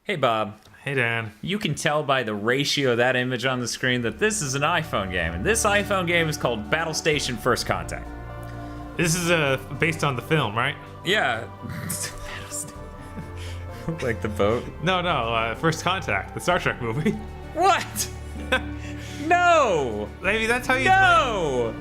Hey, Bob. Hey, Dan. You can tell by the ratio of that image on the screen that this is an iPhone game, and this iPhone game is called Battlestation First Contact. This is based on the film, right? Yeah. Like the boat? No, First Contact, the Star Trek movie. What? No! Maybe that's how you No!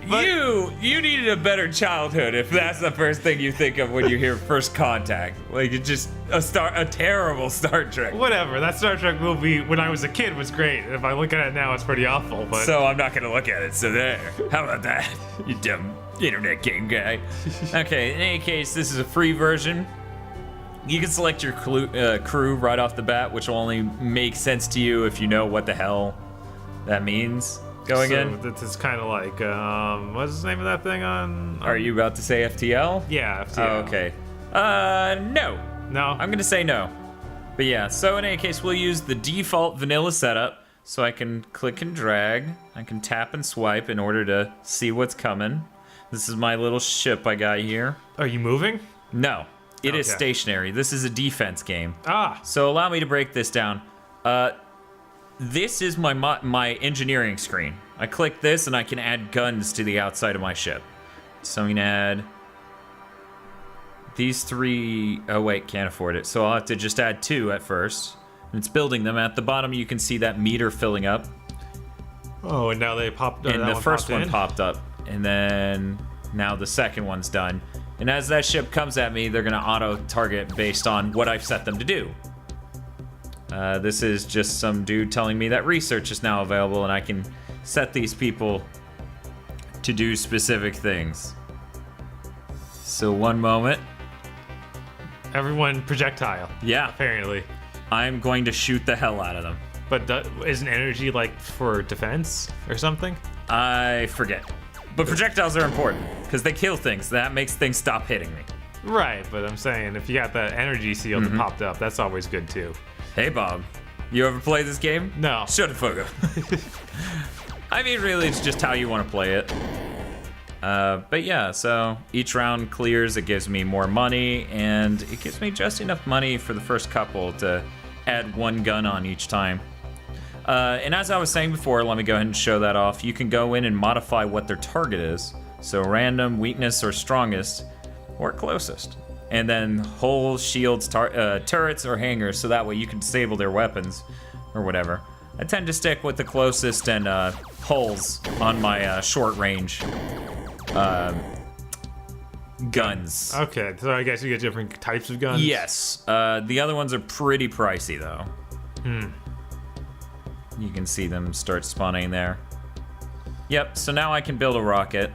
But- You needed a better childhood if that's the first thing you think of when you hear First Contact. Like, it's just a terrible Star Trek. Whatever, that Star Trek movie when I was a kid was great. If I look at it now, it's pretty awful, but... So I'm not gonna look at it, so there. How about that, you dumb internet game guy? Okay, in any case, this is a free version. You can select your crew right off the bat, which will only make sense to you if you know what the hell that means going in. This is kind of like, what's the name of that thing on... Are you about to say FTL? Yeah, FTL. Oh, okay. No. No? I'm gonna say no. But yeah, so in any case, we'll use the default vanilla setup, so I can click and drag. I can tap and swipe in order to see what's coming. This is my little ship I got here. Are you moving? No, it is Okay. stationary. This is a defense game. Ah, So allow me to break this down. This is my engineering screen. I click this and I can add guns to the outside of my ship. So I'm gonna add these three. Oh wait, can't afford it. So I'll have to just add two at first. And it's building them. At the bottom you can see that meter filling up. oh, and now they popped... And the first one in. popped up. And then now the second one's done. And as that ship comes at me, they're gonna auto-target based on what I've set them to do. This is just some dude telling me that research is now available and I can set these people to do specific things. So one moment. Everyone projectile, Yeah, apparently. I'm going to shoot the hell out of them. But isn't energy like for defense or something? I forget. But projectiles are important because they kill things. That makes things stop hitting me. Right, but I'm saying if you got that energy seal that popped up, that's always good too. Hey, Bob. You ever play this game? No. Shut the fuck up. I mean, really, it's just how you want to play it. But yeah, so each round clears, it gives me more money, and it gives me just enough money for the first couple to add one gun on each time. And as I was saying before, let me go ahead and show that off. You can go in and modify what their target is. So random, weakness, or strongest, or closest. And then hull, shields, turrets, or hangars, so that way you can disable their weapons, or whatever. I tend to stick with the closest and hulls on my short range guns. Okay, so I guess you get different types of guns? Yes. The other ones are pretty pricey, though. You can see them start spawning there. Yep, so now I can build a rocket,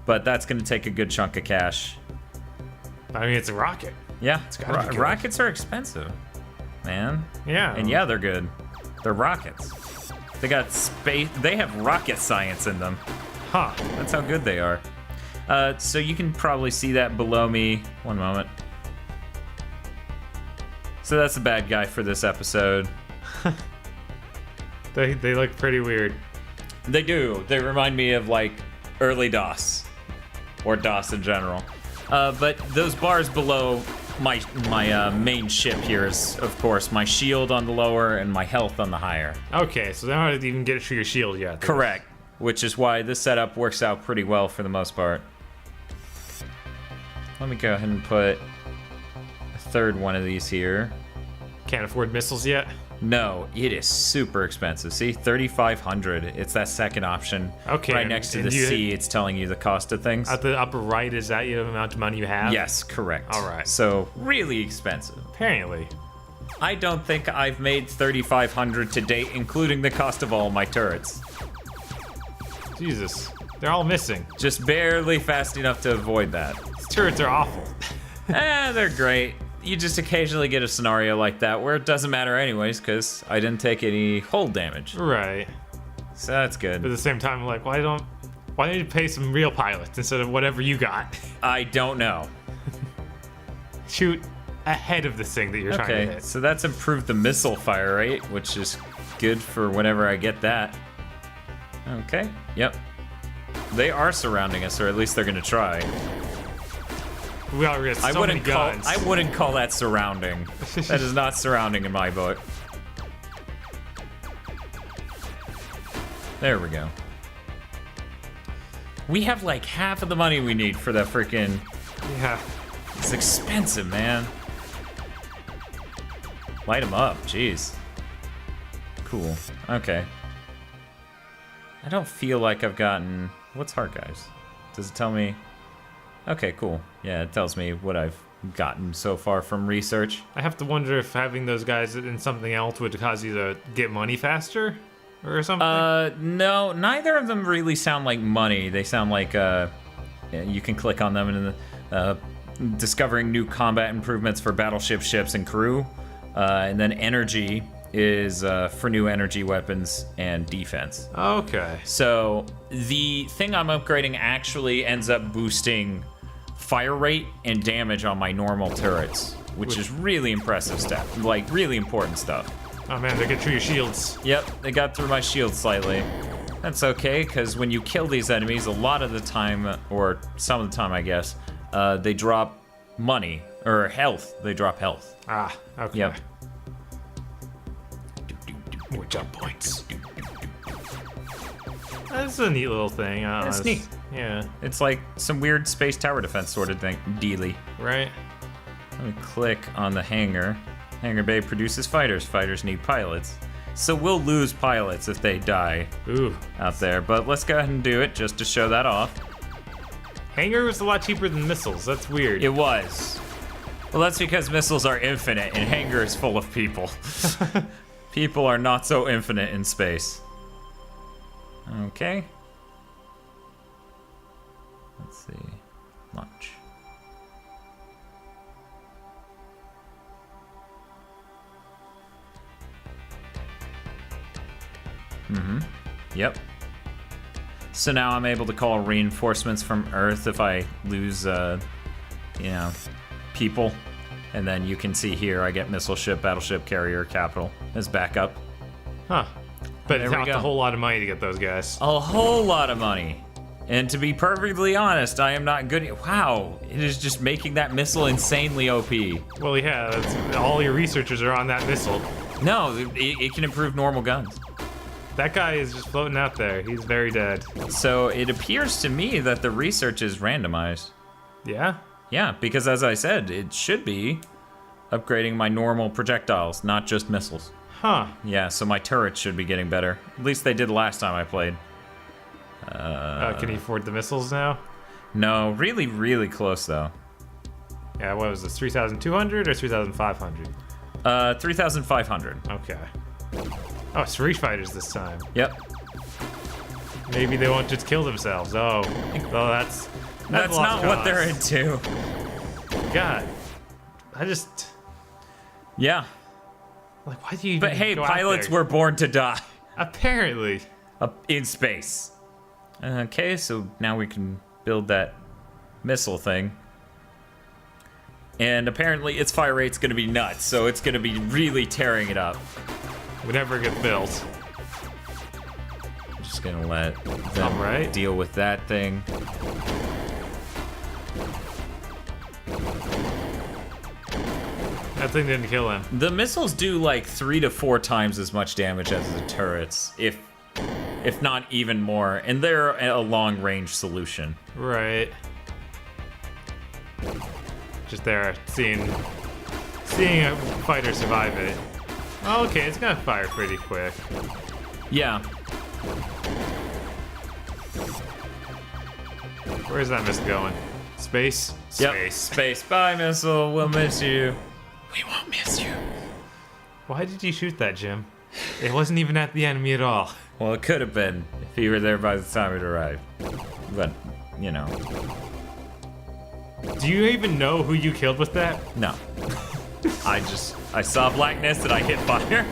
but that's going to take a good chunk of cash. I mean, it's a rocket. Yeah, gotta be good. rockets are expensive, man. Yeah. And yeah, they're good. They're rockets. They got space. They have rocket science in them. Huh. That's how good they are. So you can probably see that below me. One moment. So that's the bad guy for this episode. They look pretty weird. They do. They remind me of like early DOS, or DOS in general. But those bars below my main ship here is, of course, my shield on the lower and my health on the higher. Okay, so they don't even get to your shield yet. Correct. Which is why this setup works out pretty well for the most part. Let me go ahead and put a third one of these here. Can't afford missiles yet? No, it is super expensive. See, 3,500. It's that second option. Okay, Right next to and the C, it's telling you the cost of things. At the upper right, is that the amount of money you have? Yes, correct. All right. So, really expensive. Apparently. I don't think I've made 3,500 to date, including the cost of all my turrets. Jesus. They're all missing. Just barely fast enough to avoid that. These turrets are awful. They're great. You just occasionally get a scenario like that where it doesn't matter anyways, because I didn't take any hull damage. Right. So that's But at good. the same time, I'm like, why don't you pay some real pilots instead of whatever you got? I don't know. Shoot ahead of this thing that you're trying to Okay, hit. so that's improved the missile fire rate, which is good for whenever I get that. Okay, yep. They are surrounding us, or at least they're gonna try. We already got so many guns. I wouldn't call that surrounding. That is not surrounding in my book. There we go. We have like half of the money we need for that freaking. Yeah. It's expensive, man. Light them up, jeez. Cool. Okay. I don't feel like I've gotten. What's heart, guys? Does it tell me? Okay, cool. Yeah, it tells me what I've gotten so far from research. I have to wonder if having those guys in something else would cause you to get money faster or something. No, neither of them really sound like money. They sound like you can click on them and discovering new combat improvements for battleship, ships, and crew. And then energy is for new energy weapons and defense. Okay. So the thing I'm upgrading actually ends up boosting fire rate and damage on my normal turrets, which is really impressive stuff. Like, really important stuff. Oh man, they get through your shields. Yep, they got through my shield slightly. That's okay, because when you kill these enemies, a lot of the time, or some of the time, I guess, they drop money, or health. They drop health. Ah, okay. Yep. More jump points. That's a neat little thing. That's neat. Yeah. It's like some weird space tower defense sort of thing, dealy. Right. Let me click on the hangar. Hangar bay produces fighters. Fighters need pilots. So we'll lose pilots if they die out there. But let's go ahead and do it just to show that off. Hangar was a lot cheaper than missiles. That's weird. It was. Well, that's because missiles are infinite and hangar is full of people. People are not so infinite in space. Okay. Let's see. Launch. Yep. So now I'm able to call reinforcements from Earth if I lose, people. And then you can see here I get missile ship, battleship, carrier, capital as backup. Huh. But There it we cost go. a whole lot of money to get those guys. A whole lot of money. And to be perfectly honest, I am not good at. Wow, it is just making that missile insanely OP. Well, yeah, all your researchers are on that missile. No, it can improve normal guns. That guy is just floating out there. He's very dead. So it appears to me that the research is randomized. Yeah? Yeah, because as I said, it should be upgrading my normal projectiles, not just missiles. Huh. Yeah, so my turrets should be getting better. At least they did last time I played. Can you afford the missiles now? No, really, really close though. Yeah, what was this, 3,200 or 3,500? 3,500. Okay. Oh, it's Reach Fighters this time. Yep. Maybe they won't just kill themselves. Oh, well, that's not what they're into. God, I just Yeah. like, why do you? But even hey, go out pilots there? were born to die. Apparently. Up in space. Okay, so now we can build that missile thing. And apparently its fire rate's gonna be nuts, so it's gonna be really tearing it up. Whenever it gets built. I'm just gonna let them Alright. deal with that thing. That thing didn't kill him. The missiles do like 3 to 4 times as much damage as the turrets, if not even more, and they're a long-range solution. Right. Just there, seeing a fighter survive it. Oh, okay, it's gonna fire pretty quick. Yeah. Where's that missile going? Space? Yep. Space. Space. Bye, missile. We'll miss you. We won't miss you. Why did you shoot that, Jim? It wasn't even at the enemy at all. Well, it could have been if he were there by the time it arrived. But, you know, Do you even know who you killed with that? no. I saw blackness and I hit fire.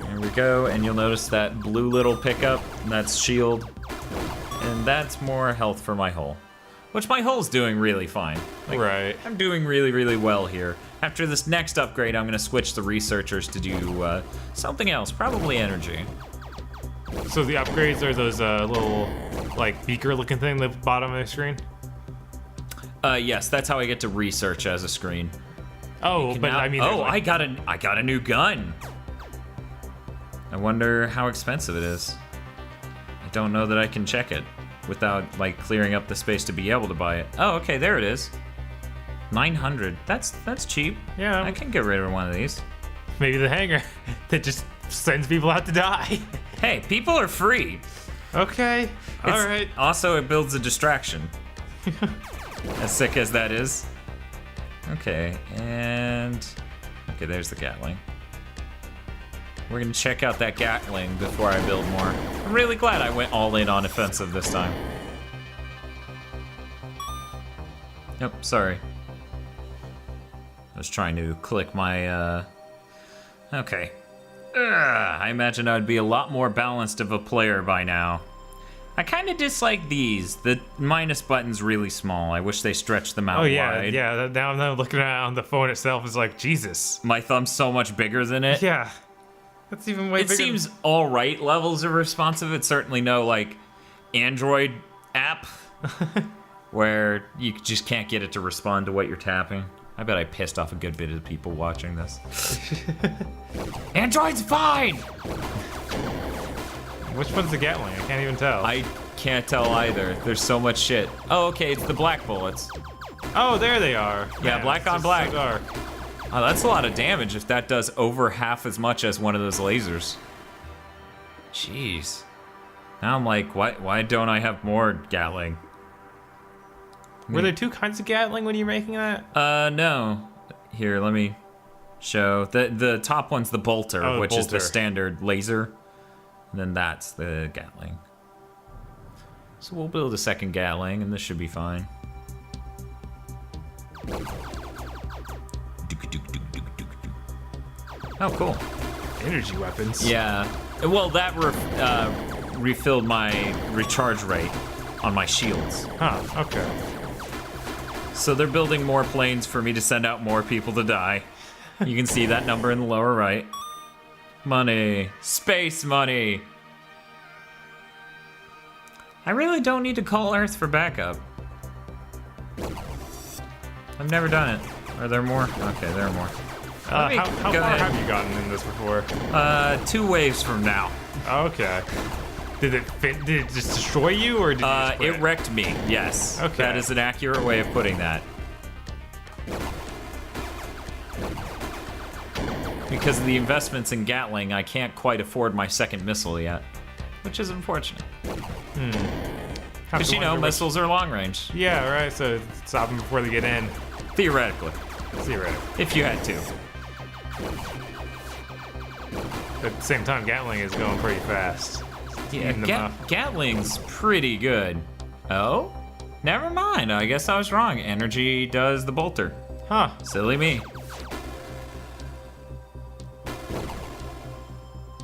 There we go, and you'll notice that blue little pickup, that's shield. And that's more health for my hull. Which my hull's doing really fine. Like, Right. I'm doing really, really well here. After this next upgrade, I'm gonna switch the researchers to do something else, probably energy. So the upgrades are those little, like, beaker-looking thing at the bottom of the screen? Yes, that's how I get to research as a screen. Oh, but Now- I mean, oh, there's, like- I got a new gun. I wonder how expensive it is. I don't know that I can check it without like clearing up the space to be able to buy it. Oh, okay, there it is. 900. That's cheap. Yeah. I can get rid of one of these. maybe the hangar that just sends people out to die. Hey, people are free. Okay. All It's- right. Also, it builds a distraction. As sick as that is. Okay, and okay, there's the Gatling. We're gonna check out that Gatling before I build more. I'm really glad I went all in on offensive this time. Nope, sorry. I was trying to click my, okay. I imagine I'd be a lot more balanced of a player by now. I kind of dislike these. The minus button's really small. I wish they stretched them out Oh yeah, wide. yeah. Now I'm looking at it on the phone itself. Is like Jesus. My thumb's so much bigger than it. Yeah. That's even way It bigger. seems all right levels of responsive. It's certainly no like Android app where you just can't get it to respond to what you're tapping. I bet I pissed off a good bit of people watching this. Android's fine! Which one's the Gatling? I can't even tell. I can't tell either. There's so much shit. Oh, okay, it's the black bullets. Oh, there they are. Yeah, Man, black it's on just black. So dark. Oh, that's a lot of damage if that does over half as much as one of those lasers. Jeez. Now I'm like, why don't I have more Gatling? Were there two kinds of Gatling when you're making that? No. Here, let me show. The top one's the bolter, Oh, the which is the bolter. standard laser. And then that's the Gatling. So we'll build a second Gatling, and this should be fine. Oh, cool. Energy weapons. Yeah. Well, that refilled my recharge rate on my shields. Huh. Okay. So they're building more planes for me to send out more people to die. You can see that number in the lower right. Money. Space money. I really don't need to call Earth for backup. I've never done it. Are there more? Okay, there are more. Let me How far go ahead. have you gotten in this before? 2 waves from now. Okay. Did it just destroy you, or did you just quit? It wrecked me, yes. Okay. That is an accurate way of putting that. Because of the investments in Gatling, I can't quite afford my second missile yet. Which is unfortunate. Have Because, to you know, wonder which- missiles are long range. Yeah, right. So stop them before they get in. Theoretically. Theoretically. If you had to. But at the same time, Gatling is going pretty fast. Yeah, Eating them up. Gatling's pretty good. Oh? Never mind. I guess I was wrong. Energy does the bolter. Huh. Silly me.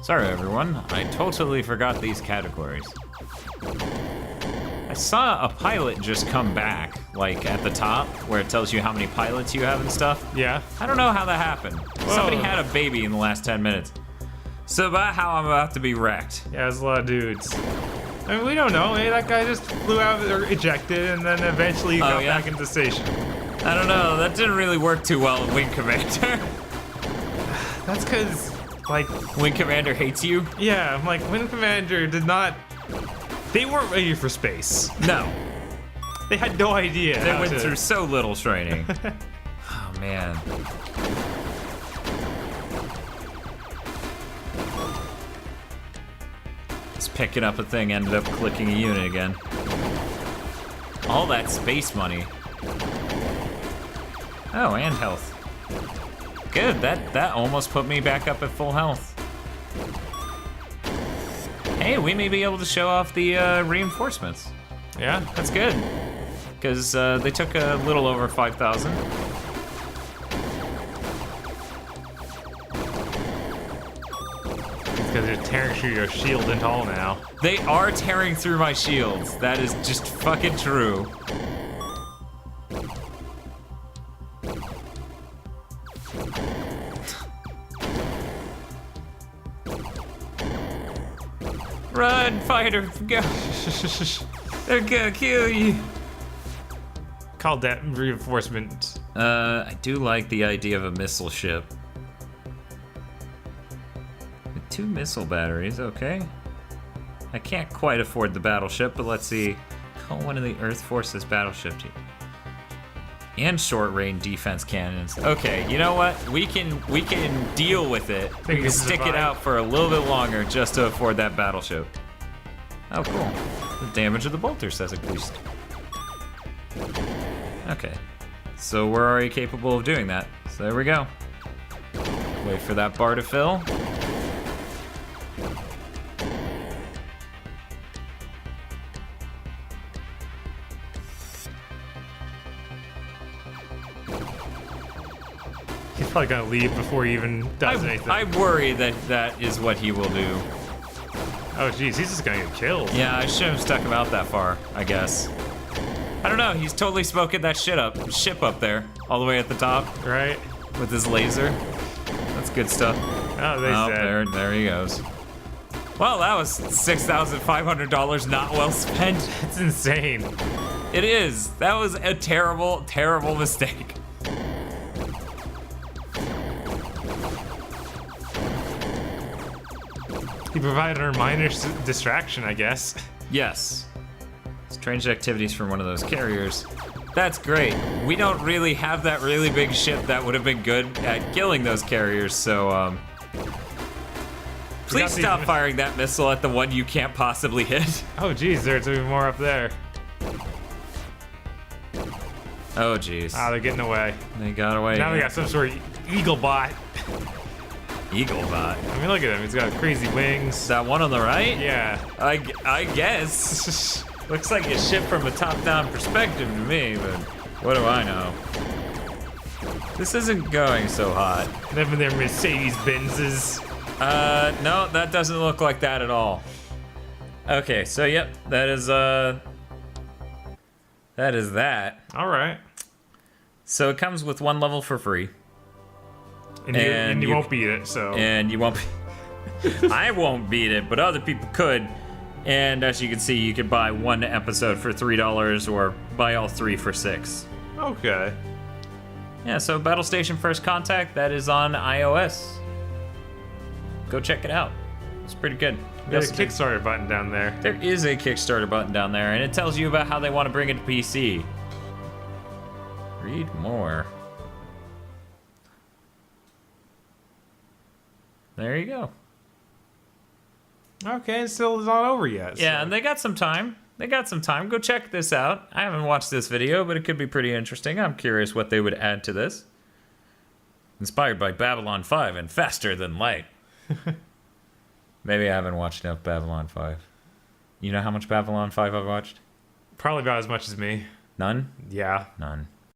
Sorry, everyone. I totally forgot these categories. I saw a pilot just come back, like at the top, where it tells you how many pilots you have and stuff. Yeah. I don't know how that happened. Somebody had a baby in the last 10 minutes. So about how I'm about to be wrecked. Yeah, there's a lot of dudes. I mean, we don't know. Hey, that guy just flew out or ejected, and then eventually got yeah? back into the station. I don't know, that didn't really work too well in Wing Commander. That's because, like, Wing Commander hates you? yeah, I'm like, Wind Commander did not. They weren't ready for space. No. They had no idea. They how went to- through so little training. Oh, man. Just picking up a thing, ended up clicking a unit again. All that space money. Oh, and health. Good, that almost put me back up at full health. Hey, we may be able to show off the reinforcements. Yeah. That's good. Because they took a little over 5,000. Because they're tearing through your shield and all now. They are tearing through my shields. That is just fucking true. Run, fighter, go. They're gonna kill you. called that reinforcement. I do like the idea of a missile ship. With 2 missile batteries, okay. I can't quite afford the battleship, but let's see. Call one of the Earth Forces battleships. And short-range defense cannons. Okay, you know what? We can deal with it. We can stick it out for a little bit longer just to afford that battleship. Oh, cool. The damage of the bolters has increased. Okay. So we're already capable of doing that. So there we go. Wait for that bar to fill. He's probably gonna leave before he even does anything. I worry that that is what he will do. Oh jeez, he's just gonna get killed. Yeah, I shouldn't have stuck him out that far, I guess. I don't know, he's totally smoking that ship up there, all the way at the top, Right? with his laser. That's good stuff. Oh, they said. there he goes. Well, that was $6,500 not well spent. It's insane. It is. That was a terrible, terrible mistake. He provided a minor distraction, I guess. Yes. Strange activities from one of those carriers. That's great. We don't really have that really big ship that would have been good at killing those carriers, so, please stop firing that missile at the one you can't possibly hit. Oh geez, there's even more up there. Oh, jeez. Ah, they're getting away. They got away. Now they got some sort of eagle bot. Eagle bot. I mean, look at him. He's got crazy wings. That one on the right? Yeah. I guess. Looks like a ship from a top-down perspective to me, but what do I know? This isn't going so hot. Them and their Mercedes-Benzes. No, that doesn't look like that at all. Okay, so yep, that is that. All right. So it comes with 1 level for free. And you won't beat it, so. And you won't I won't beat it, but other people could. And as you can see, you could buy 1 episode for $3 or buy all 3 for $6. Okay. Yeah, so Battlestation First Contact, that is on iOS. Go check it out. It's pretty good. There's a Kickstarter button down there. There is a Kickstarter button down there, and it tells you about how they want to bring it to PC. Read more. There you go. Okay, it's still not over yet. Yeah, so. and they got some time. Go check this out. I haven't watched this video, but it could be pretty interesting. I'm curious what they would add to this. Inspired by Babylon 5 and faster than light. Maybe I haven't watched enough Babylon 5. You know how much Babylon 5 I've watched? Probably about as much as me. None? Yeah. None.